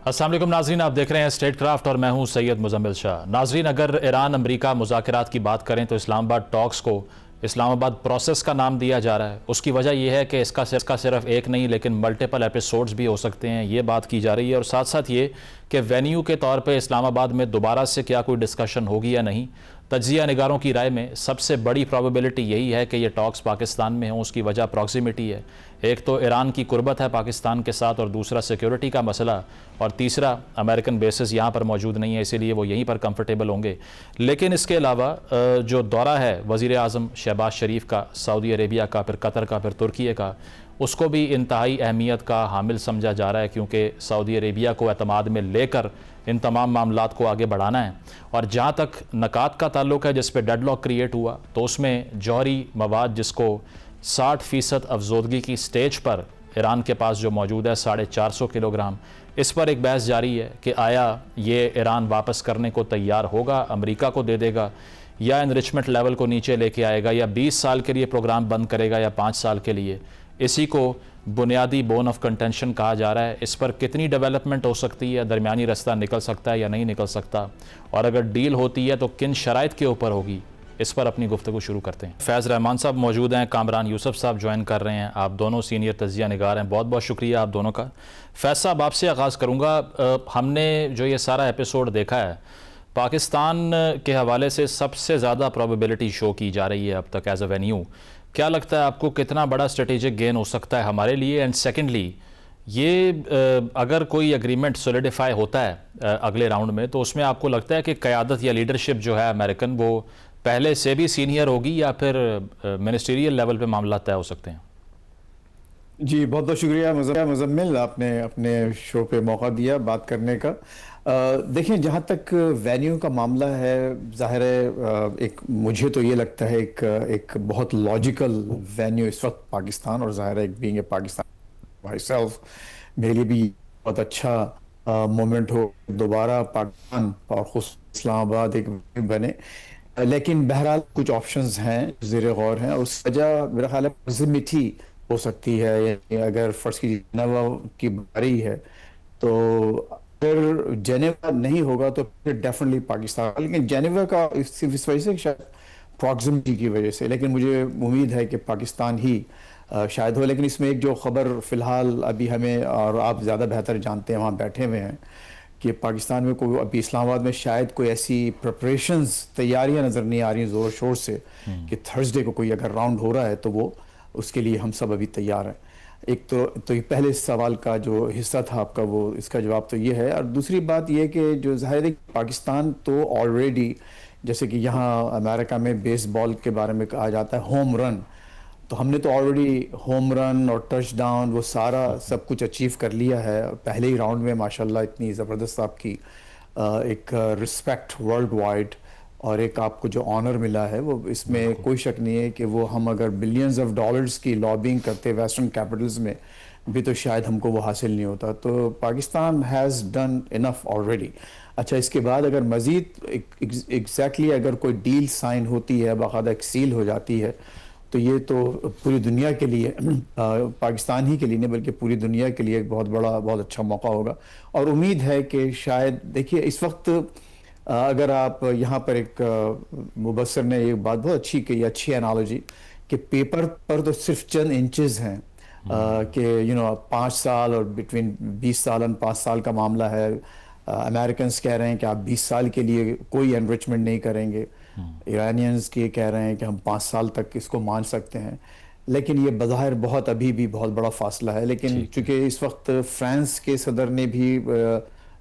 السلام علیکم ناظرین، آپ دیکھ رہے ہیں اسٹیٹ کرافٹ اور میں ہوں سید مزمل شاہ۔ ناظرین، اگر ایران امریکہ مذاکرات کی بات کریں تو اسلام آباد ٹاکس کو اسلام آباد پروسیس کا نام دیا جا رہا ہے۔ اس کی وجہ یہ ہے کہ اس کا صرف ایک نہیں لیکن ملٹیپل ایپیسوڈز بھی ہو سکتے ہیں، یہ بات کی جا رہی ہے، اور ساتھ ساتھ یہ کہ وینیو کے طور پہ اسلام آباد میں دوبارہ سے کیا کوئی ڈسکشن ہوگی یا نہیں۔ تجزیہ نگاروں کی رائے میں سب سے بڑی پروبیبلٹی یہی ہے کہ یہ ٹاکس پاکستان میں ہوں۔ اس کی وجہ پراکسیمیٹی ہے، ایک تو ایران کی قربت ہے پاکستان کے ساتھ، اور دوسرا سیکیورٹی کا مسئلہ، اور تیسرا امریکن بیسز یہاں پر موجود نہیں ہے، اسی لیے وہ یہیں پر کمفرٹیبل ہوں گے۔ لیکن اس کے علاوہ جو دورہ ہے وزیر اعظم شہباز شریف کا سعودی عربیہ کا، پھر قطر کا، پھر ترکیے کا، اس کو بھی انتہائی اہمیت کا حامل سمجھا جا رہا ہے، کیونکہ سعودی عربیہ کو اعتماد میں لے کر ان تمام معاملات کو آگے بڑھانا ہے۔ اور جہاں تک نکات کا تعلق ہے جس پہ ڈیڈ لاک کریٹ ہوا، تو اس میں جوہری مواد جس کو 60% افزودگی کی سٹیج پر ایران کے پاس جو موجود ہے 450 کلو گرام، اس پر ایک بحث جاری ہے کہ آیا یہ ایران واپس کرنے کو تیار ہوگا، امریکہ کو دے دے گا، یا انریچمنٹ لیول کو نیچے لے کے آئے گا، یا 20 سال کے لیے پروگرام بند کرے گا، یا 5 سال کے لیے۔ اسی کو بنیادی بون آف کنٹینشن کہا جا رہا ہے۔ اس پر کتنی ڈیولپمنٹ ہو سکتی ہے، درمیانی رستہ نکل سکتا ہے یا نہیں نکل سکتا، اور اگر ڈیل ہوتی ہے تو کن شرائط کے اوپر ہوگی، اس پر اپنی گفتگو شروع کرتے ہیں۔ فیض رحمان صاحب موجود ہیں، کامران یوسف صاحب جوائن کر رہے ہیں، آپ دونوں سینئر تجزیہ نگار ہیں، بہت بہت شکریہ آپ دونوں کا۔ فیض صاحب، آپ سے آغاز کروں گا۔ ہم نے جو یہ سارا ایپیسوڈ دیکھا ہے، پاکستان کے حوالے سے سب سے زیادہ پروبیبلٹی شو کی جا رہی ہے اب تک ایز اے وینیو۔ کیا لگتا ہے آپ کو کتنا بڑا اسٹریٹجک گین ہو سکتا ہے ہمارے لیے؟ اینڈ سیکنڈلی، یہ اگر کوئی اگریمنٹ سولیڈیفائی ہوتا ہے اگلے راؤنڈ میں، تو اس میں آپ کو لگتا ہے کہ قیادت یا لیڈرشپ جو ہے امریکن، وہ پہلے سے بھی سینئر ہوگی، یا پھر منسٹریل لیول پہ معاملات طے ہو سکتے ہیں؟ جی بہت بہت شکریہ مزمل، آپ نے اپنے شو پہ موقع دیا بات کرنے کا۔ دیکھیں، جہاں تک وینیو کا معاملہ ہے، ظاہر ہے ایک مجھے تو یہ لگتا ہے ایک بہت لاجیکل وینیو اس وقت پاکستان، اور ظاہر ہے ایک being a Pakistan by self میرے لیے بھی بہت اچھا مومنٹ ہو دوبارہ پاکستان اور خصوصاً اسلام آباد ایک بنے۔ لیکن بہرحال کچھ آپشنز ہیں زیر غور ہیں، اور اس وجہ میرا خیال ہے پروکسیمیٹی ہو سکتی ہے۔ یعنی اگر فرض کی جنیوا کی باری ہے تو اگر جنیوا نہیں ہوگا تو پھر ڈیفینیٹلی پاکستان، لیکن جنیوا کا صرف اس وجہ سے شاید پراکسیمیٹی کی وجہ سے، لیکن مجھے امید ہے کہ پاکستان ہی شاید ہو۔ لیکن اس میں ایک جو خبر فی الحال ابھی ہمیں، اور آپ زیادہ بہتر جانتے ہیں، وہاں بیٹھے ہوئے ہیں، کہ پاکستان میں کوئی ابھی اسلام آباد میں شاید کوئی ایسی پریپریشنز، تیاریاں نظر نہیں آ رہی زور شور سے کہ تھرسڈے کو کوئی اگر راؤنڈ ہو رہا ہے تو وہ اس کے لیے ہم سب ابھی تیار ہیں۔ ایک تو یہ پہلے سوال کا جو حصہ تھا آپ کا، وہ اس کا جواب تو یہ ہے۔ اور دوسری بات یہ کہ جو ظاہر ہے پاکستان تو آلریڈی، جیسے کہ یہاں امریکہ میں بیس بال کے بارے میں کہا جاتا ہے ہوم رن، تو ہم نے تو آلریڈی ہوم رن اور ٹچ ڈاؤن وہ سارا سب کچھ اچیو کر لیا ہے پہلے ہی راؤنڈ میں۔ ماشاءاللہ اتنی زبردست آپ کی ایک رسپیکٹ ورلڈ وائڈ، اور ایک آپ کو جو آنر ملا ہے، وہ اس میں کوئی شک نہیں ہے کہ وہ ہم اگر بلینز آف ڈالرز کی لابنگ کرتے ویسٹرن کیپٹلز میں بھی تو شاید ہم کو وہ حاصل نہیں ہوتا۔ تو Pakistan has done enough already. اچھا، اس کے بعد اگر مزید ایگزیکٹلی اگر کوئی ڈیل سائن ہوتی ہے، باقاعدہ ایک سیل ہو جاتی ہے، تو یہ تو پوری دنیا کے لیے، پاکستان ہی کے لیے نہیں بلکہ پوری دنیا کے لیے ایک بہت بڑا، بہت اچھا موقع ہوگا۔ اور امید ہے کہ شاید، دیکھیے اس وقت اگر آپ یہاں پر ایک مبصر نے ایک بات بہت اچھی کہی، اچھی انالوجی، کہ پیپر پر تو صرف چند انچز ہیں، کہ 5 سال اور بٹوین 20 سال اور 5 سال کا معاملہ ہے۔ امریکنز کہہ رہے ہیں کہ آپ 20 سال کے لیے کوئی انریچمنٹ نہیں کریں گے، ایرانینز کے کہہ رہے ہیں کہ ہم 5 سال تک اس کو مان سکتے ہیں، لیکن یہ بظاہر بہت ابھی بھی بہت بڑا فاصلہ ہے۔ لیکن چونکہ اس وقت فرانس کے صدر نے بھی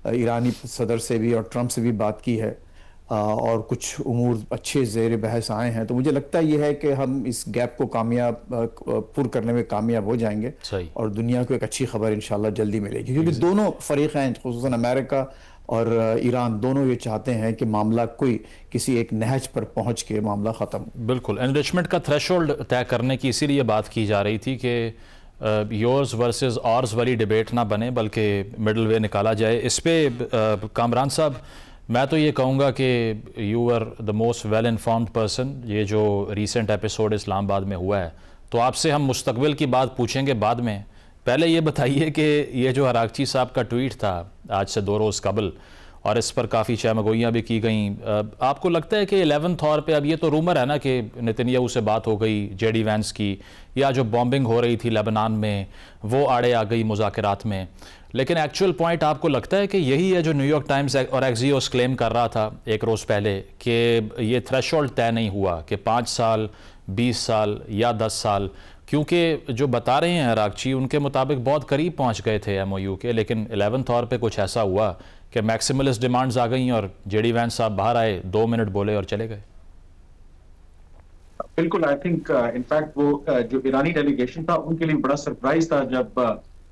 ایرانی صدر سے بھی اور ٹرمپ سے بھی بات کی ہے، اور کچھ امور اچھے زیر بحث آئے ہیں، تو مجھے لگتا یہ ہے کہ ہم اس گیپ کو پر کرنے میں کامیاب ہو جائیں گے، اور دنیا کو ایک اچھی خبر انشاءاللہ جلدی ملے گی، کیونکہ دونوں فریقین خصوصاً امریکہ اور ایران دونوں یہ چاہتے ہیں کہ معاملہ کوئی کسی ایک نہج پر پہنچ کے معاملہ ختم۔ بالکل، انریچمنٹ کا تھریشولڈ طے کرنے کی اسی لیے بات کی جا رہی تھی کہ یورز ورسز آرز والی ڈیبیٹ نہ بنے، بلکہ مڈل وے نکالا جائے۔ اس پہ کامران صاحب، میں تو یہ کہوں گا کہ you are the most well informed person. یہ جو ریسنٹ ایپیسوڈ اسلام آباد میں ہوا ہے، تو آپ سے ہم مستقبل کی بات پوچھیں گے بعد میں۔ پہلے یہ بتائیے کہ یہ جو عراقچی صاحب کا ٹویٹ تھا آج سے 2 روز قبل, اور اس پر کافی چہمگوئیاں بھی کی گئیں. آپ کو لگتا ہے کہ 11 طور پہ, اب یہ تو رومر ہے نا کہ نتنیاہو سے بات ہو گئی جے ڈی وینس کی, یا جو بامبنگ ہو رہی تھی لیبنان میں وہ آڑے آ گئی مذاکرات میں, لیکن ایکچوئل پوائنٹ آپ کو لگتا ہے کہ یہی ہے جو نیو یارک ٹائمز اور ایکزیوس کلیم کر رہا تھا 1 روز پہلے, کہ یہ تھریشولڈ طے نہیں ہوا کہ 5 سال 20 سال یا 10 سال, کیونکہ جو بتا رہے ہیں راکچی ان کے مطابق بہت قریب پہنچ گئے تھے ایم او یو کے, لیکن 11 طور پہ کچھ ایسا ہوا کہ میکسیملسٹ ڈیمانڈز آ گئیں اور جے ڈی وینس صاحب باہر آئے, 2 منٹ بولے اور چلے گئے. بالکل, آئی تھنک انفیکٹ وہ جو ایرانی ڈیلیگیشن تھا ان کے لیے بڑا سرپرائز تھا جب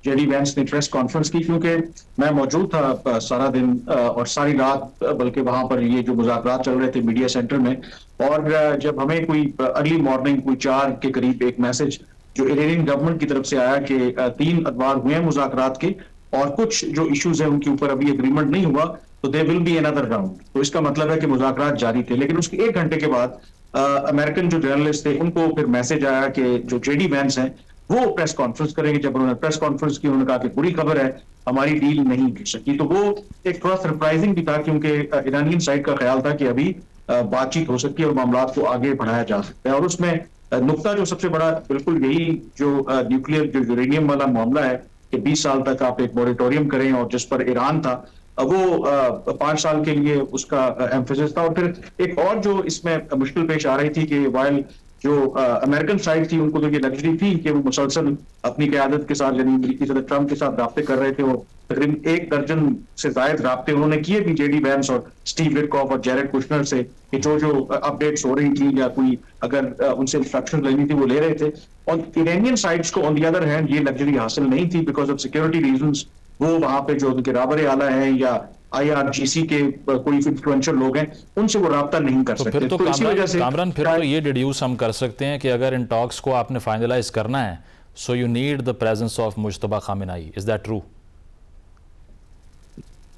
جے ڈی وینس نے پریس کانفرنس کی, کیونکہ میں موجود تھا سارا دن اور ساری رات, بلکہ وہاں پر یہ جو مذاکرات چل رہے تھے میڈیا سینٹر میں, اور جب ہمیں کوئی ارلی مارننگ کوئی 4 کے قریب ایک میسج جو ایرانین گورنمنٹ کی طرف سے آیا کہ 3 ادوار ہوئے ہیں مذاکرات کے اور کچھ جو ایشوز ہیں ان کے اوپر ابھی اگریمنٹ نہیں ہوا, تو دے ول بی انادر راؤنڈ, تو اس کا مطلب ہے کہ مذاکرات جاری تھے. لیکن اس کے 1 گھنٹے کے بعد امریکن جو جرنلسٹ تھے ان کو پھر میسج آیا کہ جو جے ڈی وینس ہیں وہ پریس کانفرنس کریں گے. جب انہوں نے پریس کانفرنس کی, انہوں نے کہا کہ بری خبر ہے, ہماری ڈیل نہیں گر سکی. تو وہ ایک تھوڑا سرپرائزنگ بھی تھا, کیونکہ ایرانین سائڈ کا خیال تھا کہ ابھی بات چیت ہو سکتی ہے اور معاملات کو آگے بڑھایا جا سکتا ہے. اور اس میں نقطہ جو سب سے بڑا بالکل یہی جو نیوکلیر جو یورینیم والا معاملہ ہے کہ 20 سال تک آپ ایک موریٹوریم کریں, اور جس پر ایران تھا وہ 5 سال کے لیے اس کا ایمفیسس تھا. اور پھر ایک اور جو اس میں مشکل پیش آ رہی تھی کہ وائل جو امریکن سائڈ تھی ان کو تو یہ لگژری تھی کہ وہ مسلسل اپنی قیادت کے ساتھ یعنی امریکی صدر ٹرمپ کے ساتھ رابطے کر رہے تھے, اور تقریباً 1 درجن سے زائد رابطے انہوں نے کیے بھی جے ڈی وینس اور اسٹیو وٹکاف اور جیرڈ کشنر سے, کہ جو اپڈیٹس ہو رہی تھی یا کوئی اگر ان سے انسٹرکشن لینی تھی وہ لے رہے تھے. اور ایرانین سائڈس کو آن دی ادر ہینڈ یہ لگژری حاصل نہیں تھی بیکاز آف سیکورٹی ریزنس. وہ وہاں پہ جو ان کے رابر اعلیٰ ہیں یا آئی آر جی سی کے کوئی انفلوئنشل لوگ ہیں ان سے وہ رابطہ نہیں کر سکتے. تو اسی وجہ سے کامران پھر تو یہ ڈیڈیوس ہم کر سکتے ہیں کہ اگر ان ٹاکس کو آپ نے فائنلائز کرنا ہے, so you need the presence of Mojtaba Khamenei. Is that true?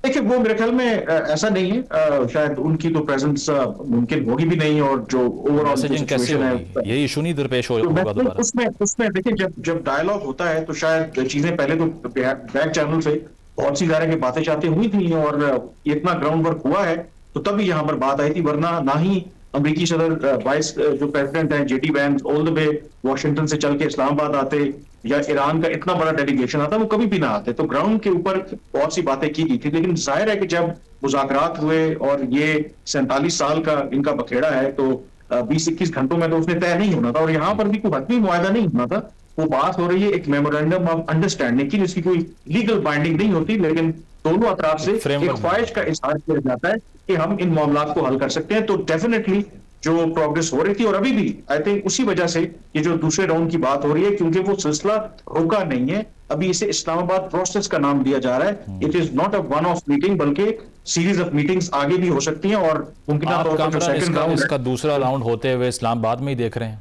دیکھیں وہ میرے خیال میں ایسا نہیں ہے, شاید ان کی تو پریزنس ممکن ہوگی بھی نہیں, اور جو اوور آل سچویشن ہے یہی ایشو نہیں درپیش ہوگا دوبارہ. اس میں دیکھیں جب ڈائیلاگ ہوتا ہے تو شاید چیزیں پہلے تو بیک چینل سے بہت سی ظاہر کی باتیں چاہتے ہوئی تھیں اور اتنا گراؤنڈ ورک ہوا ہے تو تب یہاں پر بات آئی تھی, ورنہ نہ ہی امریکی صدر وائس جو پریزیڈنٹ ہیں جے ڈی وینس آل دا وے واشنگٹن سے چل کے اسلام آباد آتے, یا ایران کا اتنا بڑا ڈیلیگیشن آتا, وہ کبھی بھی نہ آتے. تو گراؤنڈ کے اوپر بہت سی باتیں کی گئی تھی, لیکن ظاہر ہے کہ جب مذاکرات ہوئے اور یہ 47 سال کا ان کا بکھیڑا ہے تو 20-21 گھنٹوں میں تو اس نے طے نہیں ہونا تھا, اور یہاں پر بھی کوئی حتمی معاہدہ نہیں ہونا تھا. وہ بات ہو رہی ہے ایک میمورینڈم آف انڈرسٹینڈنگ کی, جس کی کوئی لیگل بائنڈنگ نہیں ہوتی, لیکن دونوں اطراف سے ایک خواہش کا اظہار کیا جاتا ہے کہ ہم ان معاملات کو حل کر سکتے ہیں. تو ڈیفینیٹلی جو پروگرس ہو رہی تھی, اور ابھی بھی آئی تھنک اسی وجہ سے یہ جو دوسرے راؤنڈ کی بات ہو رہی ہے, کیونکہ وہ سلسلہ رکا نہیں ہے. ابھی اسے اسلام آباد پروسیس کا نام دیا جا رہا ہے. It is not a one of meeting, بلکہ سیریز آف میٹنگز آگے بھی ہو سکتی ہیں, اور ممکنہ طور پر جو سیکنڈ راؤنڈ اس کا دوسرا راؤنڈ ہوتے ہوئے اسلام آباد میں ہی دیکھ رہے ہیں.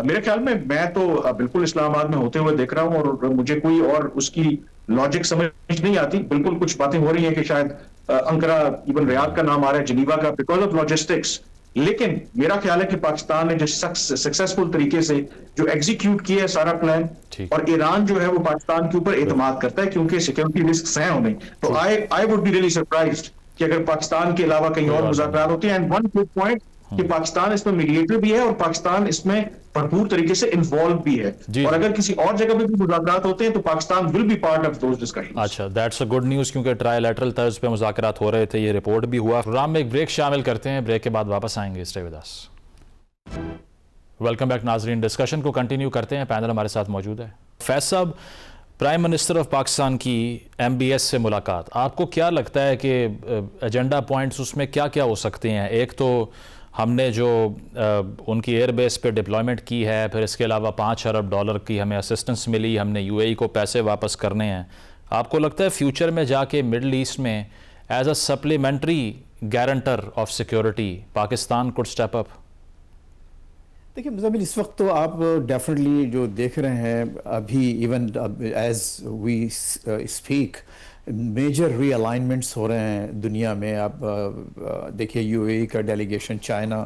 میرے خیال میں تو بالکل اسلام آباد میں ہوتے ہوئے دیکھ رہا ہوں, اور مجھے کوئی اور اس کی لاجک سمجھ نہیں آتی. بالکل کچھ باتیں ہو رہی ہیں کہ شاید انقرہ ایون ریاض کا نام آ رہا ہے, جنیوا کا, بیکاز آف لاجسٹکس. لیکن میرا خیال ہے کہ پاکستان نے جو سکسیسفل طریقے سے جو ایگزیکیوٹ کیا ہے سارا پلان, اور ایران جو ہے وہ پاکستان کے اوپر اعتماد کرتا ہے کیونکہ سیکورٹی رسکس ہیں انہیں. تو I would be really surprised کہ اگر پاکستان کے علاوہ کہیں اور مذاکرات ہوتے ہیں. اینڈ ون گڈ پوائنٹ کہ پاکستان اس میں میڈیٹر بھی ہے, اور پاکستان اس میں بھرپور طریقے سے انوالو بھی ہے, اور اگر کسی اور جگہ پہ بھی مذاکرات ہوتے ہیں تو Pakistan will be part of those discussions. اچھا, دیٹس اے گڈ نیوز, کیونکہ ٹرائی لیٹرل طرز پہ مذاکرات ہو رہے تھے, یہ رپورٹ بھی ہوا. پروگرام میں ایک بریک شامل کرتے ہیں, بریک کے بعد واپس آئیں گے. Stay with us. Welcome back ناظرین, ڈسکشن کو کنٹینیو کرتے ہیں. پینل ہمارے ساتھ موجود ہے. فیض صاحب, پرائم منسٹر آف پاکستان کی ایم بی ایس سے ملاقات, آپ کو کیا لگتا ہے کہ ایجنڈا پوائنٹس اس میں کیا کیا ہو سکتے ہیں؟ ایک تو ہم نے جو ان کی ایئر بیس پہ ڈپلائمنٹ کی ہے, پھر اس کے علاوہ $5 ارب کی ہمیں اسسٹنس ملی, ہم نے یو اے ای کو پیسے واپس کرنے ہیں. آپ کو لگتا ہے فیوچر میں جا کے مڈل ایسٹ میں as a supplementary guarantor of security Pakistan could step up? دیکھیں مزمل, اس وقت تو آپ ڈیفینیٹلی جو دیکھ رہے ہیں ابھی even as we speak major realignments ہو رہے ہیں دنیا میں. آپ دیکھیے یو اے ای کا ڈیلیگیشن چائنا,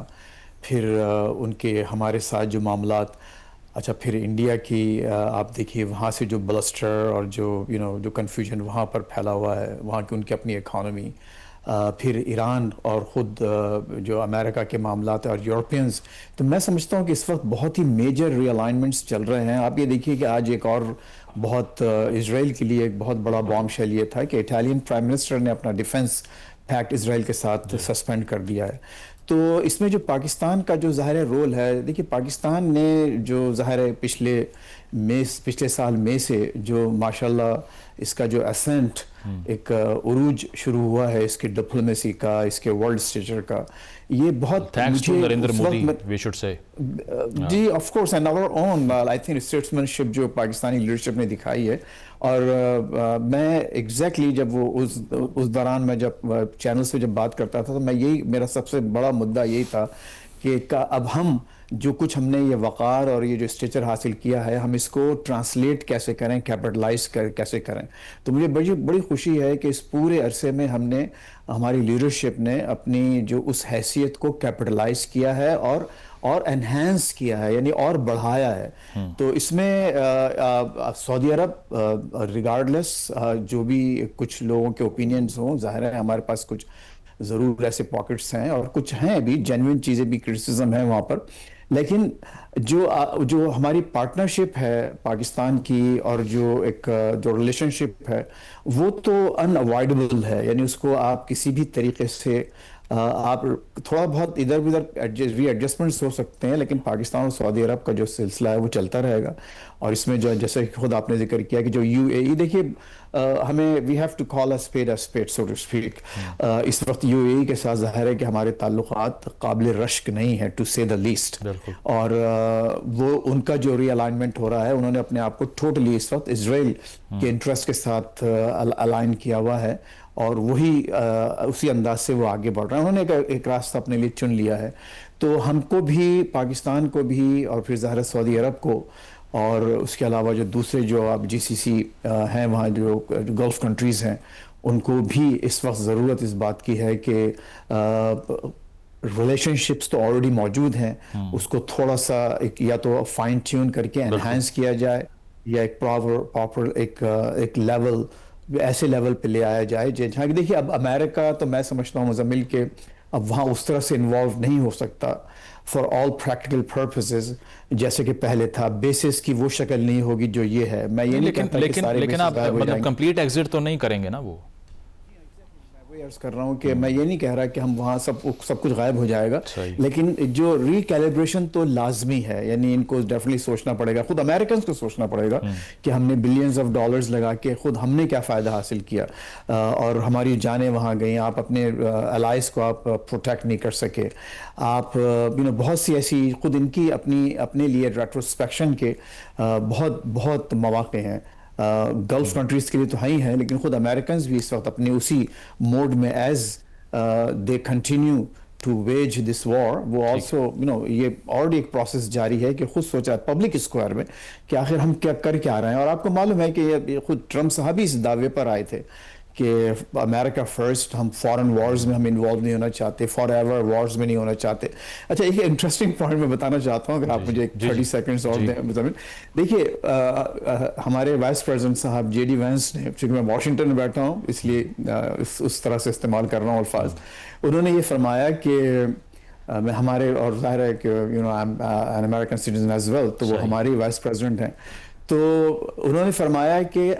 پھر ان کے ہمارے ساتھ جو معاملات, اچھا پھر انڈیا کی آپ دیکھیے وہاں سے جو بلسٹر اور جو جو کنفیوژن وہاں پر پھیلا ہوا ہے، وہاں کی ان کی اپنی اکانومی، پھر ایران اور خود جو امریکہ کے معاملات اور یورپینز. تو میں سمجھتا ہوں کہ اس وقت بہت ہی میجر ری الائنمنٹس چل رہے ہیں. آپ یہ دیکھیے کہ آج ایک اور بہت اسرائیل کے لیے ایک بہت بڑا بام شیل یہ تھا کہ اٹالین پرائم منسٹر نے اپنا ڈیفنس پیکٹ اسرائیل کے ساتھ سسپینڈ کر دیا ہے. تو اس میں جو پاکستان کا جو ظاہر رول ہے، دیکھیے پاکستان نے جو ظاہر پچھلے سال مئی سے جو ماشاءاللہ اس کا جو اسینٹ ایک عروج شروع ہوا ہے اس کے ڈپلومیسی کا، اس کے ورلڈ اسٹیچر کا، یہ بہت thanks to Narendra Modi we should say. جی of course and our own I think statesmanship جو پاکستانی لیڈرشپ نے دکھائی ہے. اور میں ایگزیکٹلی جب وہ اس دوران میں جب چینلز پہ جب بات کرتا تھا تو میں یہی میرا سب سے بڑا مدعا یہی تھا کہ اب ہم جو کچھ ہم نے یہ وقار اور یہ جو اسٹیچر حاصل کیا ہے، ہم اس کو ٹرانسلیٹ کیسے کریں، کیپٹلائز کیسے کریں. تو مجھے بڑی خوشی ہے کہ اس پورے عرصے میں ہماری لیڈرشپ نے اپنی جو اس حیثیت کو کیپٹلائز کیا ہے اور انہینس کیا ہے، یعنی اور بڑھایا ہے. تو اس میں سعودی عرب ریگارڈلیس جو بھی کچھ لوگوں کے اوپینینز ہوں، ظاہر ہے ہمارے پاس کچھ ضرور ایسے پاکٹس ہیں اور کچھ ہیں بھی جینوئن چیزیں بھی، کرٹیسزم ہے وہاں پر، لیکن جو ہماری پارٹنرشپ ہے پاکستان کی اور جو ریلیشن شپ ہے وہ تو ان اوائڈبل ہے. یعنی اس کو آپ کسی بھی طریقے سے آپ تھوڑا بہت ادھر ادھر ری ایڈجسٹمنٹس ہو سکتے ہیں، لیکن پاکستان اور سعودی عرب کا جو سلسلہ ہے وہ چلتا رہے گا. اور اس میں جو جیسے خود آپ نے ذکر کیا کہ جو یو اے ای، دیکھیے ہمیں we have to call a spade so to speak. اس وقت یو اے ای کے ساتھ ظاہر ہے کہ ہمارے تعلقات قابل رشک نہیں ہے ٹو سے دا لیسٹ. اور وہ ان کا جو ری الائنمنٹ ہو رہا ہے، انہوں نے اپنے آپ کو ٹوٹلی اس وقت اسرائیل کے انٹرسٹ کے ساتھ الائن کیا ہوا ہے اور وہی اسی انداز سے وہ آگے بڑھ رہے ہیں. انہوں نے ایک راستہ اپنے لیے چن لیا ہے. تو ہم کو بھی، پاکستان کو بھی، اور پھر ظاہر سعودی عرب کو، اور اس کے علاوہ جو دوسرے جو آپ جی سی سی ہیں وہاں جو گلف کنٹریز ہیں، ان کو بھی اس وقت ضرورت اس بات کی ہے کہ ریلیشن شپس تو آلریڈی موجود ہیں، اس کو تھوڑا سا یا تو فائن ٹیون کر کے انہینس کیا جائے، یا ایک پراپر ایک لیول، ایسے لیول پہ لے آیا جائے جہاں کہ دیکھیے اب امریکہ تو میں سمجھتا ہوں مزمل کہ اب وہاں اس طرح سے انوالو نہیں ہو سکتا فار آل پریکٹیکل پرپسز جیسے کہ پہلے تھا. بیسس کی وہ شکل نہیں ہوگی جو یہ ہے. میں یہ نہیں کہتا کہ سارے لیکن آپ مطلب کمپلیٹ ایگزٹ تو نہیں کریں گے نا وہ. عرض کر رہا ہوں کہ میں یہ نہیں کہہ رہا کہ ہم وہاں سب کچھ غائب ہو جائے گا، لیکن جو ری کیلیبریشن تو لازمی ہے. یعنی ان کو ڈیفینیٹلی سوچنا پڑے گا، خود امریکنز کو سوچنا پڑے گا کہ ہم نے بلینز آف ڈالرز لگا کے خود ہم نے کیا فائدہ حاصل کیا اور ہماری جانیں وہاں گئیں. آپ اپنے الائز کو آپ پروٹیکٹ نہیں کر سکے. آپ بہت سی ایسی خود ان کی اپنے لیے ریٹروسپیکشن کے بہت مواقع ہیں. گلف کنٹریز کے لیے تو ہی ہیں، لیکن خود امریکنز بھی اس وقت اپنے اسی موڈ میں as they continue to wage this war, وہ آلسو یہ آلریڈی ایک پروسیس جاری ہے کہ خود سوچا پبلک اسکوائر میں کہ آخر ہم کیا رہے ہیں. اور آپ کو معلوم ہے کہ یہ خود ٹرمپ صاحب ہی اس دعوے پر آئے تھے کہ امریکہ فرسٹ، ہم فارن وارز میں ہم انوالو نہیں ہونا چاہتے، فار ایور وارز میں نہیں ہونا چاہتے. اچھا ایک انٹرسٹنگ پوائنٹ میں بتانا چاہتا ہوں، اگر آپ مجھے 30 سیکنڈز اور دیں. دیکھیے ہمارے وائس پریزیڈنٹ صاحب جے ڈی وینس نے، چونکہ میں واشنگٹن میں بیٹھا ہوں اس لیے اس طرح سے استعمال کر رہا ہوں الفاظ، انہوں نے یہ فرمایا کہ میں ہمارے، اور ظاہر ہے کہ an American citizen as well, تو وہ ہماری وائس پریزیڈنٹ ہیں. تو انہوں نے فرمایا کہ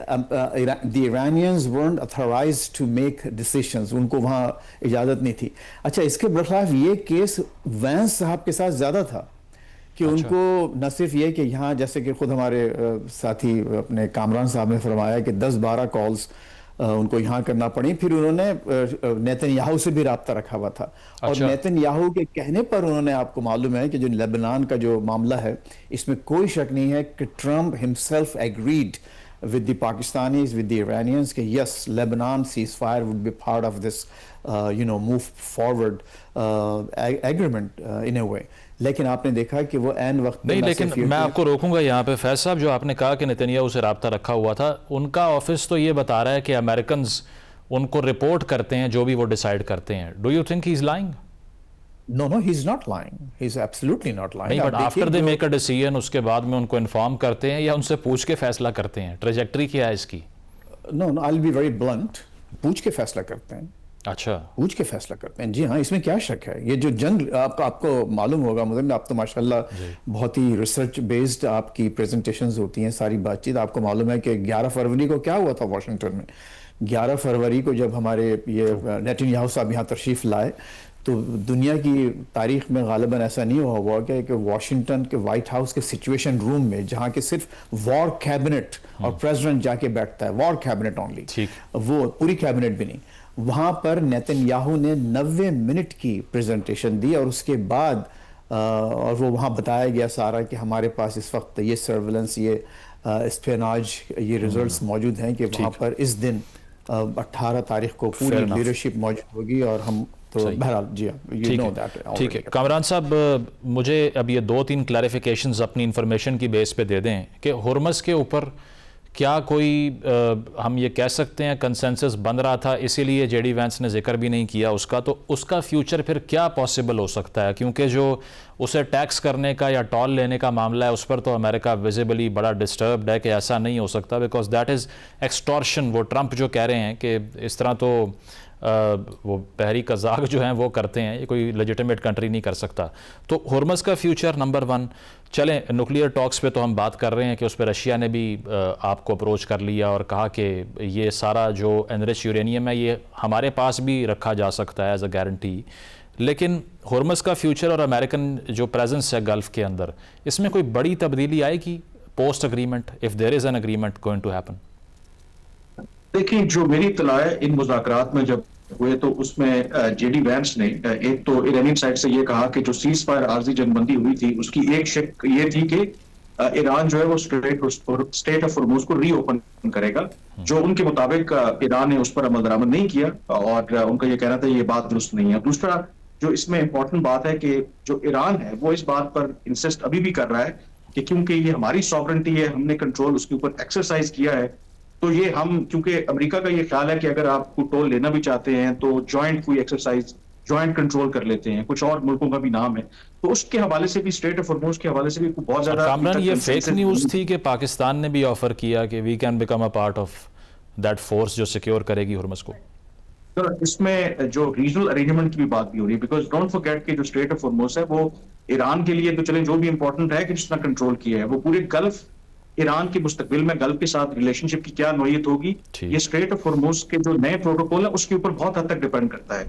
the Iranians weren't authorised to make decisions, ان کو وہاں اجازت نہیں تھی. اچھا اس کے برخلاف یہ کیس وینس صاحب کے ساتھ زیادہ تھا کہ ان کو نہ صرف یہ کہ یہاں جیسے کہ خود ہمارے ساتھی اپنے کامران صاحب نے فرمایا کہ 10-12 کالز ان کو یہاں کرنا پڑی، پھر انہوں نے نیتن یاہو سے بھی رابطہ رکھا ہوا تھا. اور نیتن یاہو کے کہنے پر انہوں نے، آپ کو معلوم ہے کہ جو لیبنان کا جو معاملہ ہے اس میں کوئی شک نہیں ہے کہ Trump himself agreed with the Pakistanis, with the Iranians کہ yes, Lebanon ceasefire would be part of this move forward agreement in a way. لیکن آپ نے دیکھا کہ وہ عین وقت نہیں. لیکن میں آپ کو روکوں گا یہاں پہ فیض صاحب، جو آپ نے کہا کہ نیتن یاہو سے رابطہ رکھا ہوا تھا، ان کا آفس تو یہ بتا رہا ہے کہ امریکنز ان کو رپورٹ کرتے ہیں جو بھی وہ ڈیسائیڈ کرتے ہیں. Do you think he is lying? No, no, he's not lying. He's absolutely not lying. नहीं, आप बट आफ्टर देखिए दे मेक अ डिसीजन उसके बाद में उनको इन्फॉर्म करते हैं या उनसे पूछ के फैसला करते हैं? ट्रेजेक्ट्री क्या है इसकी? No no, I will be very blunt, पूछ के फैसला करते हैं, अच्छा, पूछ के फैसला करते हैं। जी हाँ, इसमें क्या शक है? ये जो जंग आपको मालूम होगा, मुझे आप तो माशाल्लाह बहुत ही रिसर्च बेस्ड आपकी प्रेजेंटेशंस होती हैं, सारी बातचीत। आपको मालूम है कि 11 फरवरी को क्या हुआ था वाशिंगटन में? 11 फरवरी को जब हमारे ये नेतन्याहू साहब यहाँ तशरीफ लाए, तो दुनिया की तारीख में गालिबन ऐसा नहीं हुआ कि वाशिंगटन के वाइट हाउस के सिचुएशन रूम में, जहाँ के सिर्फ वॉर कैबिनेट और प्रेसिडेंट जाके बैठता है, वॉर कैबिनेट ओनली, ठीक। वो पूरी कैबिनेट भी नहीं, वहाँ पर नेतन्याहू ने 90 मिनट की प्रेजेंटेशन दी और उसके बाद और वो वहाँ बताया गया सारा कि हमारे पास इस वक्त ये सर्वेलेंस, ये स्पेनाज, ये रिजल्ट्स मौजूद हैं कि वहाँ पर इस दिन 18 तारीख को पूरी Fair enough. लीडरशिप मौजूद होगी और हम तो सही। बहरहाल जी हाँ, यू ठीक नो है, दैट। ठीक है। कामरान साहब, मुझे अब ये 2-3 क्लैरिफिकेशंस अपनी इन्फॉर्मेशन की बेस पे दे दें कि हुर्मस के ऊपर क्या कोई हम ये कह सकते हैं कंसेंसस बन रहा था, इसीलिए जेडी वैंस ने जिक्र भी नहीं किया उसका, तो उसका फ्यूचर फिर क्या पॉसिबल हो सकता है? क्योंकि जो उसे टैक्स करने का या टॉल लेने का मामला है उस पर तो अमेरिका विजिबली बड़ा डिस्टर्ब्ड है कि ऐसा नहीं हो सकता, बिकॉज दैट इज़ एक्सटॉर्शन। वो ट्रंप जो कह रहे हैं कि इस तरह तो वो बहरी कज़ाक जो हैं वो करते हैं, ये कोई लेजिटिमेट कंट्री नहीं कर सकता। तो हुर्मस का फ्यूचर नंबर 1। चलें, न्यूक्लियर टॉक्स पे तो हम बात कर रहे हैं कि उस पर रशिया ने भी आपको अप्रोच कर लिया और कहा कि ये सारा जो एनरिच यूरेनियम है ये हमारे पास भी रखा जा सकता है एज अ गारंटी। लेकिन हुर्मस का फ्यूचर और अमेरिकन जो प्रेजेंस है गल्फ के अंदर, इसमें कोई बड़ी तब्दीली आएगी post agreement, if there is an agreement going to happen? देखिए, जो मेरी इत्तला है, इन मुज़ाकरात में जब हुए तो उसमें जेडी वैंस ने एक तो ईरानी साइड से ये कहा कि जो सीज फायर आर्जी जंगबंदी हुई थी उसकी एक शक ये थी कि ईरान जो है वो स्टेट ऑफ हॉर्मुज को रीओपन करेगा, जो उनके मुताबिक ईरान ने उस पर अमल दरामद नहीं किया और उनका ये कहना था ये बात दुरुस्त नहीं है। दूसरा जो इसमें इंपॉर्टेंट बात है कि जो ईरान है वो इस बात पर इंसिस्ट अभी भी कर रहा है कि क्योंकि ये हमारी सॉवरेंटी है, हमने कंट्रोल उसके ऊपर एक्सरसाइज किया है, तो ये हम, क्योंकि अमेरिका का ये ख्याल है कि अगर आप कोई टोल लेना भी चाहते हैं तो जॉइंट कोई एक्सरसाइज, जॉइंट कंट्रोल कर लेते हैं, कुछ और मुल्कों का भी नाम है, तो उसके हवाले से भी, स्टेट ऑफ हॉर्मुज के हवाले से भी बहुत ज्यादा। कामरान, ये फेक न्यूज़ थी कि पाकिस्तान ने भी ऑफर किया कि we can become a part of that force जो सिक्योर करेगी हुर्मस को। इसमें जो रीजनल अरेंजमेंट की भी बात भी हो रही है, बिकॉज डोंट फॉरगेट कि जो स्टेट ऑफ हॉर्मुज है वो ईरान के लिए तो चले जो भी इंपॉर्टेंट है कि जिसने कंट्रोल किया है, वो पूरे गल्फ, ईरान के मुस्तकबिल में गल्फ के साथ रिलेशनशिप की क्या नोयत होगी, ये स्ट्रेट ऑफ हॉर्मुज के जो नए प्रोटोकॉल है उसके ऊपर बहुत हद तक डिपेंड करता है।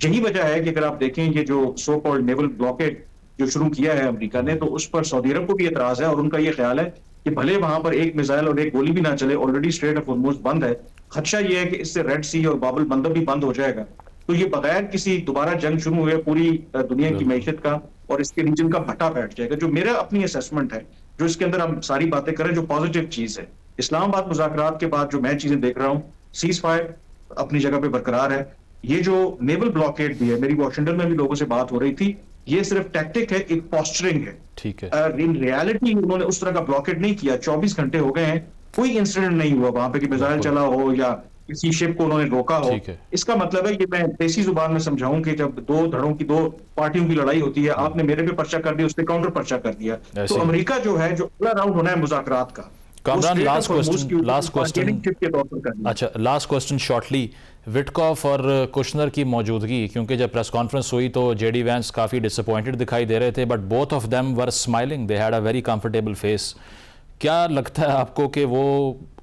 यही वजह है कि अगर आप देखें ये जो सो कॉल्ड नेवल ब्लॉकेड जो शुरू किया है अमेरिका ने, तो उस पर सऊदी अरब को भी एतराज है और उनका ये ख्याल है कि भले वहां पर एक मिसाइल और एक गोली भी ना चले, ऑलरेडी स्ट्रेट ऑफ हॉर्मुज बंद है, खदशा ये है कि इससे रेड सी और बाबल बंदर भी बंद हो जाएगा, तो ये बगैर किसी दोबारा जंग शुरू हुए पूरी दुनिया की मैशत का और इसके रीजन का भट्टा बैठ जाएगा। जो मेरा अपनी असेसमेंट है, जो इसके अंदर हम सारी बातें करें, जो पॉजिटिव चीज है, इस्लामाबाद मुज़ाकरात के बाद जो मैं चीजें देख रहा हूँ, सीज फायर अपनी जगह पे बरकरार है, ये जो नेवल ब्लॉकेड भी है, मेरी वाशिंगटन में भी लोगों से बात हो रही थी, ये सिर्फ टैक्टिक है, एक पोस्चरिंग है। ठीक है, इन रियलिटी उन्होंने उस तरह का ब्लॉकेड नहीं किया। 24 घंटे हो गए हैं, कोई इंसिडेंट नहीं हुआ वहां पे कि मिसाइल चला हो या किसी शिप को उन्होंने रोका हो। इसका मतलब है कि मैं देसी जुबान में समझाऊं कि जब दो धड़ों की, दो पार्टियों की लड़ाई होती है, आपने मेरे पे पर्चा कर दिया, उसने काउंटर पर्चा कर दिया, तो अमेरिका जो है, जो अगला राउंड होना है मुज़ाकरात का, कामरान, लास्ट क्वेश्चन, अच्छा लास्ट क्वेश्चन शॉर्टली, विटकॉफ और कुशनर की मौजूदगी, क्योंकि जब प्रेस कॉन्फ्रेंस हुई तो जेडी वैंस काफ़ी डिसअपॉइंटेड दिखाई दे रहे थे, but both of them were smiling, they had a very comfortable face. क्या लगता है आपको कि वो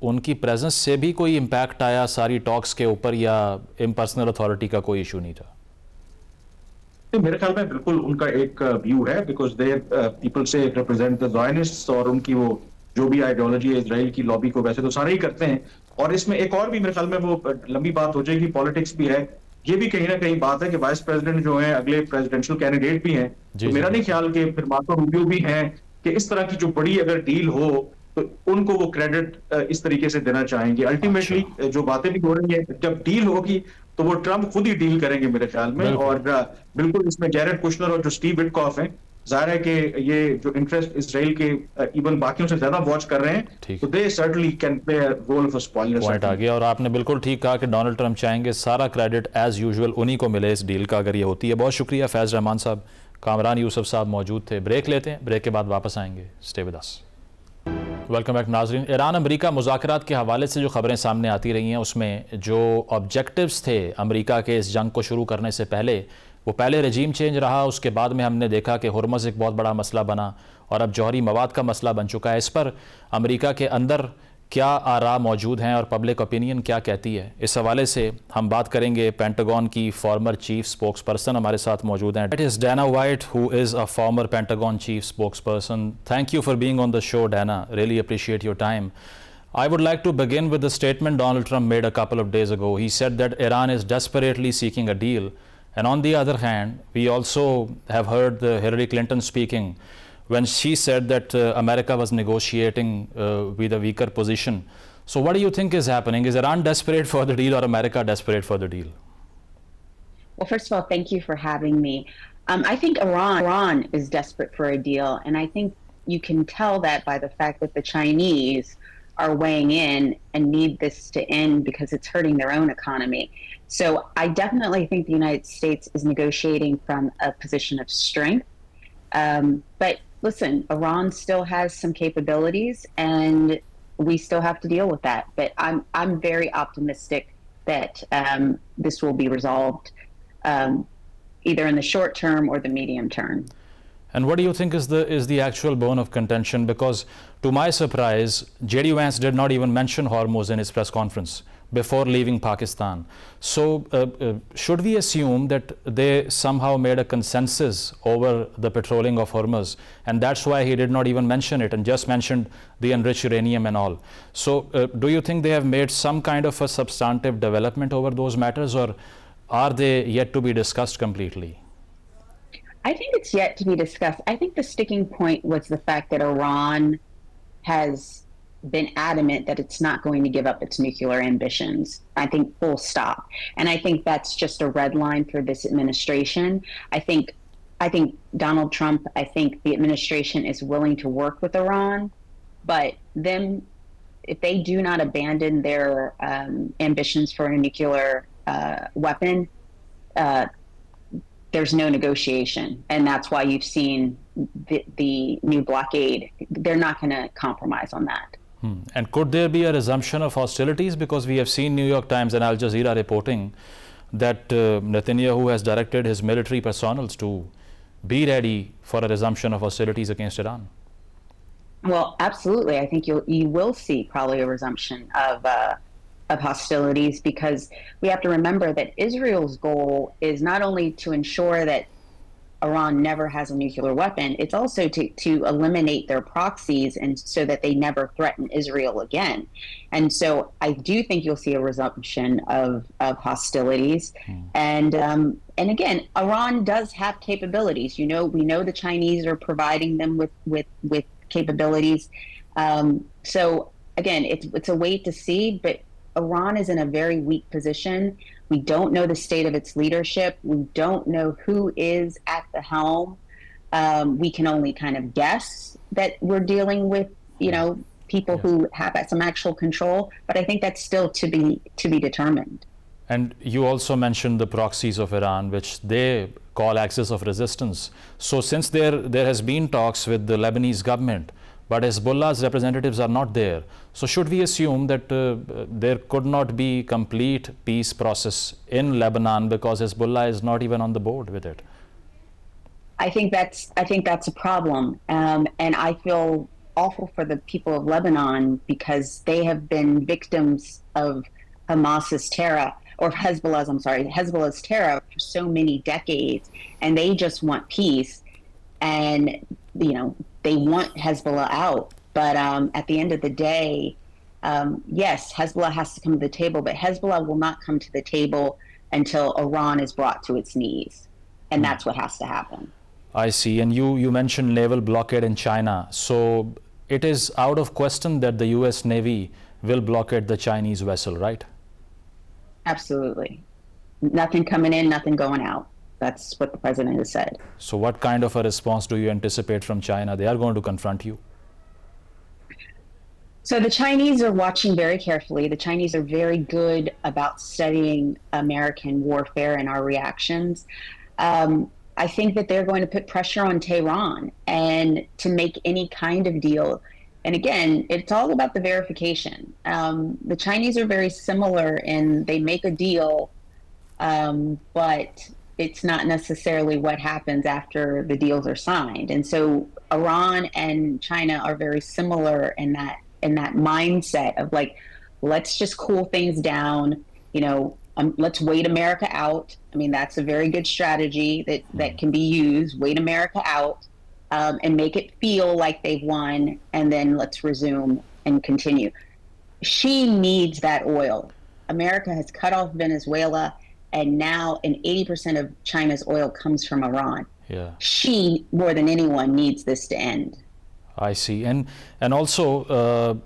उनकी प्रेजेंस से भी कोई इम्पैक्ट आया सारी टॉक्स के ऊपर, या इम्पर्सनल अथॉरिटी का कोई इशू नहीं था? मेरे ख्याल में बिल्कुल उनका एक व्यू है, बिकॉज दे पीपल से रिप्रेजेंट द ज़ायनिस्ट्स, और उनकी वो जो भी आइडियोलॉजी है इजराइल की लॉबी को वैसे तो सारे ही करते हैं, और इसमें एक और भी मेरे ख्याल में वो लंबी बात हो जाएगी, पॉलिटिक्स भी है, ये भी कहीं ना कहीं बात है कि वाइस प्रेसिडेंट जो है अगले प्रेसिडेंशियल कैंडिडेट भी हैं, तो मेरा नहीं ख्याल कि फिर मार्को रूबियो भी हैं कि इस तरह की जो बड़ी अगर डील हो तो उनको वो क्रेडिट इस तरीके से देना चाहेंगे। अल्टीमेटली जो बातें भी हो रही है, जब डील होगी तो वो ट्रंप खुद ही डील करेंगे मेरे ख्याल में, और बिल्कुल इसमें जैरेड कुशनर और जो स्टीव विटकॉफ हैं, ظاہر ہے کہ یہ جو انٹرسٹ اسرائیل کے ایون باقیوں سے زیادہ واچ کر رہے ہیں تو they certainly can play a role of spoiler. Point آ گیا اور آپ نے بالکل ٹھیک کہا کہ ڈونلڈ ٹرمپ چاہیں گے سارا کریڈٹ ایز یوزول انہی کو ملے اس ڈیل کا اگر یہ ہوتی ہے. بہت شکریہ فیض رحمان صاحب. کامران یوسف صاحب موجود تھے. بریک لیتے ہیں, بریک کے بعد واپس آئیں گے. Stay with us. Welcome back ناظرین. ایران امریکہ مذاکرات کے حوالے سے جو خبریں سامنے آتی رہی ہیں اس میں جو آبجیکٹیوز تھے امریکہ کے اس جنگ کو شروع کرنے سے پہلے, وہ پہلے رجیم چینج رہا, اس کے بعد میں ہم نے دیکھا کہ ہرمز ایک بہت بڑا مسئلہ بنا اور اب جوہری مواد کا مسئلہ بن چکا ہے. اس پر امریکہ کے اندر کیا آراء موجود ہیں اور پبلک اوپینین کیا کہتی ہے, اس حوالے سے ہم بات کریں گے. پینٹاگون کی فارمر چیف سپوکس پرسن ہمارے ساتھ موجود ہیں. It is Diana white who is a former Pentagon chief spokesperson. Thank you for being on the show, Dana. Really appreciate your time. I would like to begin with the statement Donald Trump made a couple of days ago. He said that Iran is desperately seeking a deal. And on the other hand, we also have heard Hillary Clinton speaking when she said that America was negotiating with a weaker position. So what do you think is happening? Is Iran desperate for the deal or America desperate for the deal? Well, first of all, thank you for having me. I think Iran is desperate for a deal, and I think you can tell that by the fact that the Chinese are weighing in and need this to end because it's hurting their own economy. So I definitely think the United States is negotiating from a position of strength. But listen, Iran still has some capabilities, and we still have to deal with that. But I'm very optimistic that this will be resolved either in the short term or the medium term. And what do you think is the actual bone of contention? Because to my surprise, J.D. Vance did not even mention Hormuz in his press conference before leaving Pakistan. So should we assume that they somehow made a consensus over the patrolling of Hormuz, and that's why he did not even mention it and just mentioned the enriched uranium and all? So do you think they have made some kind of a substantive development over those matters, or are they yet to be discussed completely? I think it's yet to be discussed. I think the sticking point was the fact that Iran has been adamant that it's not going to give up its nuclear ambitions. I think full stop. And I think that's just a red line for this administration. I think Donald Trump, I think the administration is willing to work with Iran, but if they do not abandon their ambitions for a nuclear weapon, there's no negotiation. And that's why you've seen the new blockade. They're not going to compromise on that. And could there be a resumption of hostilities? Because we have seen New York Times and Al Jazeera reporting that Netanyahu has directed his military personnel to be ready for a resumption of hostilities against Iran. Well, absolutely. I think you will see probably a resumption of hostilities, because we have to remember that Israel's goal is not only to ensure that Iran never has a nuclear weapon, it's also to eliminate their proxies, and so that they never threaten Israel again. And so I do think you'll see a resumption of hostilities. And again, Iran does have capabilities. We know the Chinese are providing them with capabilities. So again, it's a wait to see, but Iran is in a very weak position. We don't know the state of its leadership. We don't know who is at the helm. We can only kind of guess that we're dealing with, people who have some actual control. But I think that's still to be determined. And you also mentioned the proxies of Iran, which they call axis of resistance. So since there has been talks with the Lebanese government, but Hezbollah's representatives are not there. So should we assume that there could not be complete peace process in Lebanon because Hezbollah is not even on the board with it? I think that's a problem, and I feel awful for the people of Lebanon because they have been victims of Hamas's terror, or Hezbollah's terror for so many decades, and they just want peace, and they want Hezbollah out. But at the end of the day, yes, Hezbollah has to come to the table, but Hezbollah will not come to the table until Iran is brought to its knees. And that's what has to happen. I see. And you mentioned naval blockade in China. So it is out of question that the US Navy will blockade the Chinese vessel, right? Absolutely. Nothing coming in, nothing going out. That's what the president has said. So what kind of a response do you anticipate from China? They are going to confront you. So the Chinese are watching very carefully. The Chinese are very good about studying American warfare and our reactions. I think that they're going to put pressure on Tehran and to make any kind of deal. And again, it's all about the verification. The Chinese are very similar in they make a deal, but it's not necessarily what happens after the deals are signed. And so Iran and China are very similar in that mindset of like, let's just cool things down, let's wait America out. I mean, that's a very good strategy that can be used. Wait America out and make it feel like they've won, and then let's resume and continue. She needs that oil. America has cut off Venezuela, and now 80% of China's oil comes from Iran. Yeah. She, more than anyone, needs this to end. I see. And also,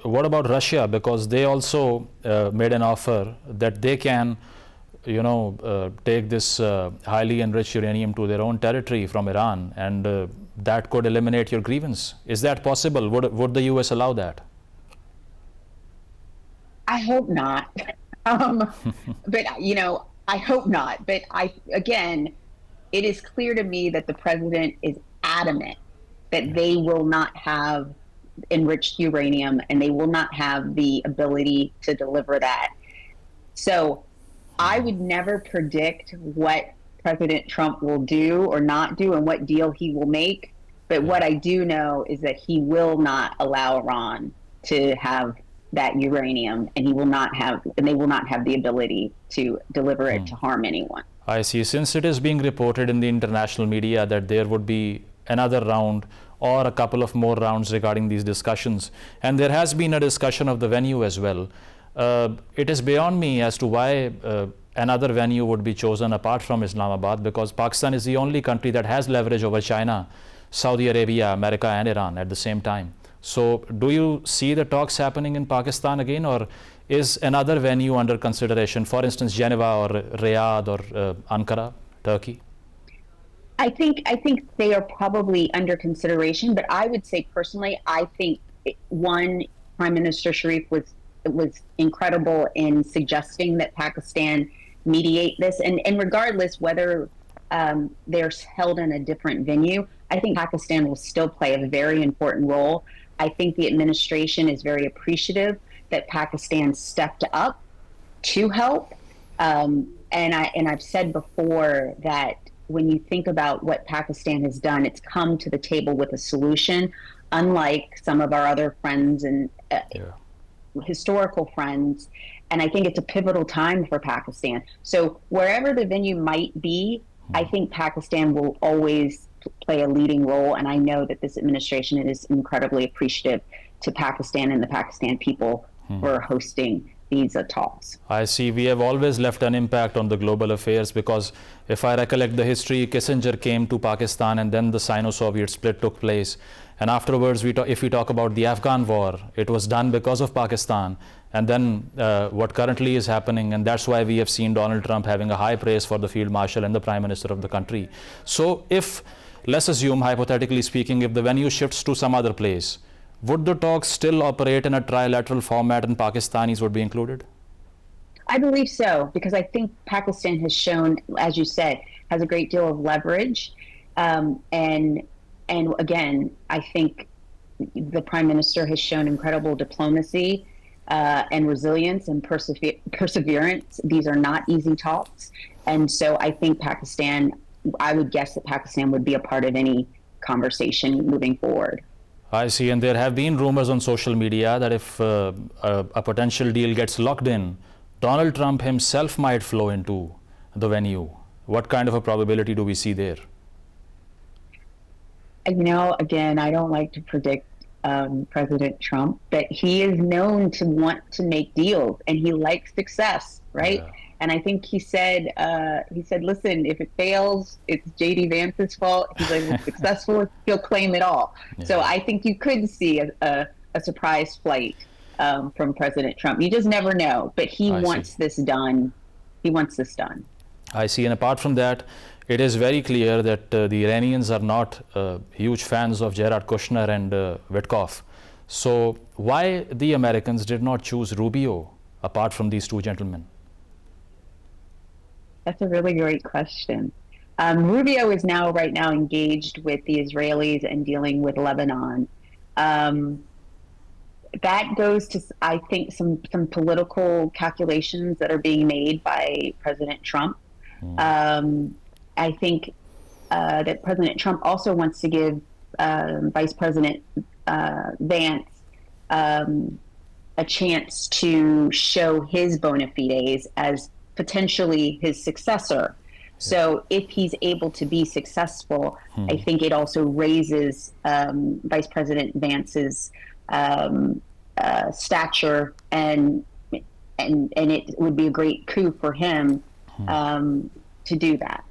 what about Russia? Because they also made an offer that they can, take this highly enriched uranium to their own territory from Iran, and that could eliminate your grievance. Is that possible? Would the U.S. allow that? I hope not. But, I hope not. But again, it is clear to me that the president is adamant that they will not have enriched uranium and they will not have the ability to deliver that. So I would never predict what President Trump will do or not do and what deal he will make. But what I do know is that he will not allow Iran to have that uranium, and they will not have the ability to deliver it to harm anyone. I see. Since it is being reported in the international media that there would be another round or a couple of more rounds regarding these discussions, and there has been a discussion of the venue as well, it is beyond me as to why another venue would be chosen apart from Islamabad, because Pakistan is the only country that has leverage over China, Saudi Arabia, America and Iran at the same time. So do you see the talks happening in Pakistan again, or is another venue under consideration, for instance Geneva or Riyadh or Ankara, Turkey? I think they are probably under consideration, but I would say personally, I think Prime Minister Sharif was incredible in suggesting that Pakistan mediate this, and regardless whether they're held in a different venue, I think Pakistan will still play a very important role. I think the administration is very appreciative that Pakistan stepped up to help, and I've said before that when you think about what Pakistan has done, it's come to the table with a solution, unlike some of our other friends and historical friends. And I think it's a pivotal time for Pakistan. So wherever the venue might be, I think Pakistan will always play a leading role. And I know that this administration is incredibly appreciative to Pakistan and the Pakistan people for hosting these talks. I see. We have always left an impact on the global affairs, because if I recollect the history, Kissinger came to Pakistan and then the Sino-Soviet split took place. And afterwards, if we talk about the Afghan war, it was done because of Pakistan. And then what currently is happening, and that's why we have seen Donald Trump having a high praise for the Field Marshal and the Prime Minister of the country. So if, let's assume, hypothetically speaking, if the venue shifts to some other place, would the talks still operate in a trilateral format and Pakistanis would be included? I believe so, because I think Pakistan has shown, as you said, has a great deal of leverage. And again, I think the Prime Minister has shown incredible diplomacy and resilience and perseverance. These are not easy talks. And so I think I would guess that Pakistan would be a part of any conversation moving forward. I see. And there have been rumors on social media that if a potential deal gets locked in, Donald Trump himself might flow into the venue. What kind of a probability do we see there? Again, I don't like to predict President Trump, but he is known to want to make deals and he likes success, right? Yeah. And I think he said, listen, if it fails, it's J.D. Vance's fault. He's like, if it's successful, he'll claim it all. Yeah. So I think you could see a surprise flight from President Trump. You just never know, but he wants this done. He wants this done. I see. And apart from that, it is very clear that the Iranians are not huge fans of Jared Kushner and Witkoff. So why the Americans did not choose Rubio apart from these two gentlemen? That's a really great question. Rubio is right now engaged with the Israelis and dealing with Lebanon. That goes to, I think, some political calculations that are being made by President Trump. I think that President Trump also wants to give Vice President Vance a chance to show his bona fides as potentially his successor. So if he's able to be successful, I think it also raises Vice President Vance's stature, and it would be a great coup for him to do that.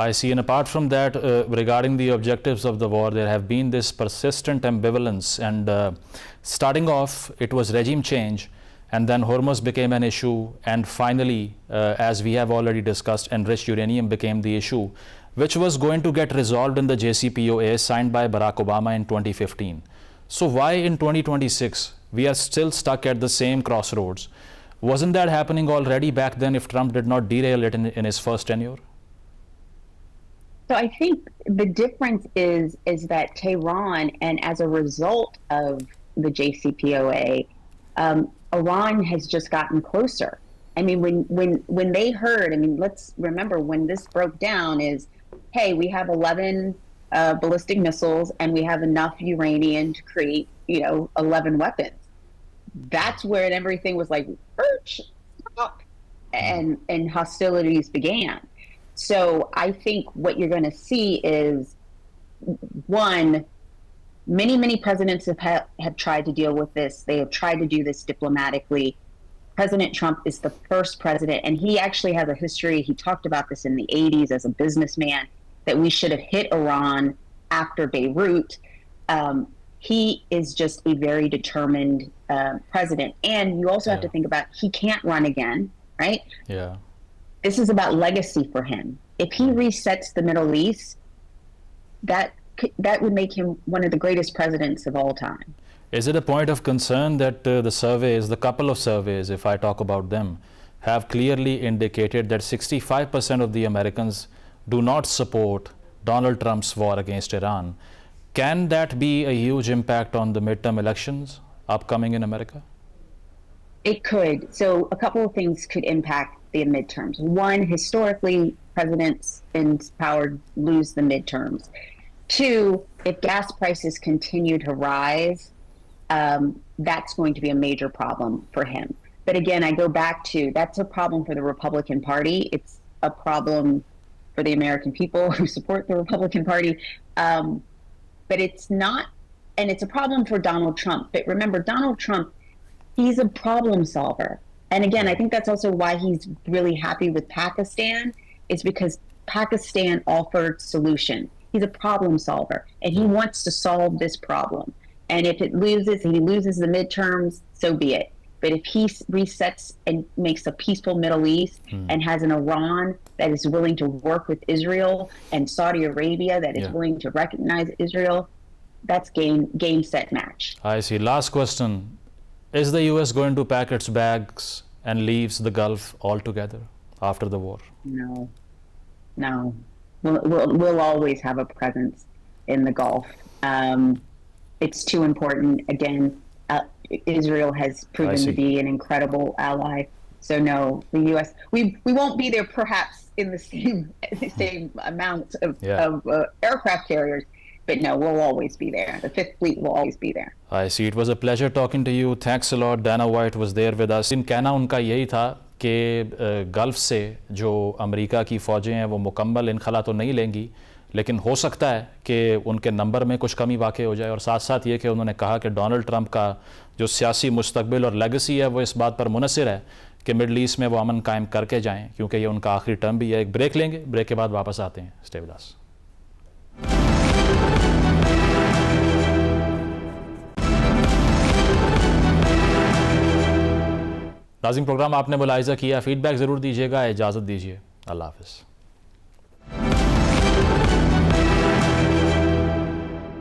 I see. And apart from that, regarding the objectives of the war, there have been this persistent ambivalence. And starting off, it was regime change, and then Hormuz became an issue. And finally, as we have already discussed, enriched uranium became the issue, which was going to get resolved in the JCPOA signed by Barack Obama in 2015. So why in 2026 we are still stuck at the same crossroads? Wasn't that happening already back then if Trump did not derail it in his first tenure? So I think the difference is that Tehran, and as a result of the JCPOA, Iran has just gotten closer. I mean, when they heard, I mean, let's remember when this broke down is, hey, we have 11 ballistic missiles and we have enough uranium to create, 11 weapons. That's where everything was like, stop, and hostilities began. So I think what you're going to see is, one, many presidents have tried to deal with this. They have tried to do this diplomatically. President Trump is the first president, and he actually has a history. He talked about this in the 80s as a businessman, that we should have hit Iran after Beirut. He is just a very determined president. And you also have to think about, he can't run again, right? Yeah. This is about legacy for him. If he resets the Middle East, that would make him one of the greatest presidents of all time. Is it a point of concern that the couple of surveys, if I talk about them, have clearly indicated that 65% of the Americans do not support Donald Trump's war against Iran? Can that be a huge impact on the midterm elections upcoming in America? It could. So a couple of things could impact the midterms. One, historically, presidents in power lose the midterms. Two, if gas prices continue to rise, that's going to be a major problem for him. But again, I go back to, that's a problem for the Republican Party. It's a problem for the American people who support the Republican Party. But it's not, and it's a problem for Donald Trump. But remember, Donald Trump, he's a problem solver. And again, I think that's also why he's really happy with Pakistan, is because Pakistan offered solution. He's a problem solver, and he wants to solve this problem. And if he loses the midterms, so be it. But if he resets and makes a peaceful Middle East and has an Iran that is willing to work with Israel, and Saudi Arabia that is willing to recognize Israel, that's game, set, match. I see. Last question. Is the U.S. going to pack its bags and leaves the Gulf altogether after the war? No. We'll always have a presence in the Gulf. It's too important. Again, Israel has proven to be an incredible ally. So no, the U.S. we won't be there perhaps in the same amount of aircraft carriers, but no, we'll always be there. The Fifth Fleet will always be there. I see. It was a pleasure talking to you. Thanks a lot. Dana White was there with us. कहना उनका यही था कि gulf से जो America की फ़ौजें हैं वो मुकम्मल इनखला तो नहीं लेंगी, लेकिन हो सकता है कि उनके नंबर में कुछ कमी वाक़ई हो जाए। और साथ साथ ये कि उन्होंने कहा कि डोनाल्ड ट्रंप का जो सियासी मुस्तकबिल और लेगेसी है वो इस बात पर मुनहसर है कि मिडल ईस्ट में वो अमन कायम करके जाएँ, क्योंकि ये उनका आखिरी टर्म भी है। एक ब्रेक लेंगे, ब्रेक के बाद वापस आते हैं। Stay with us. नाज़रीन, प्रोग्राम आपने मुलाहिज़ा किया, फीडबैक ज़रूर दीजिएगा। इजाज़त दीजिए। अल्लाह हाफ़िज़।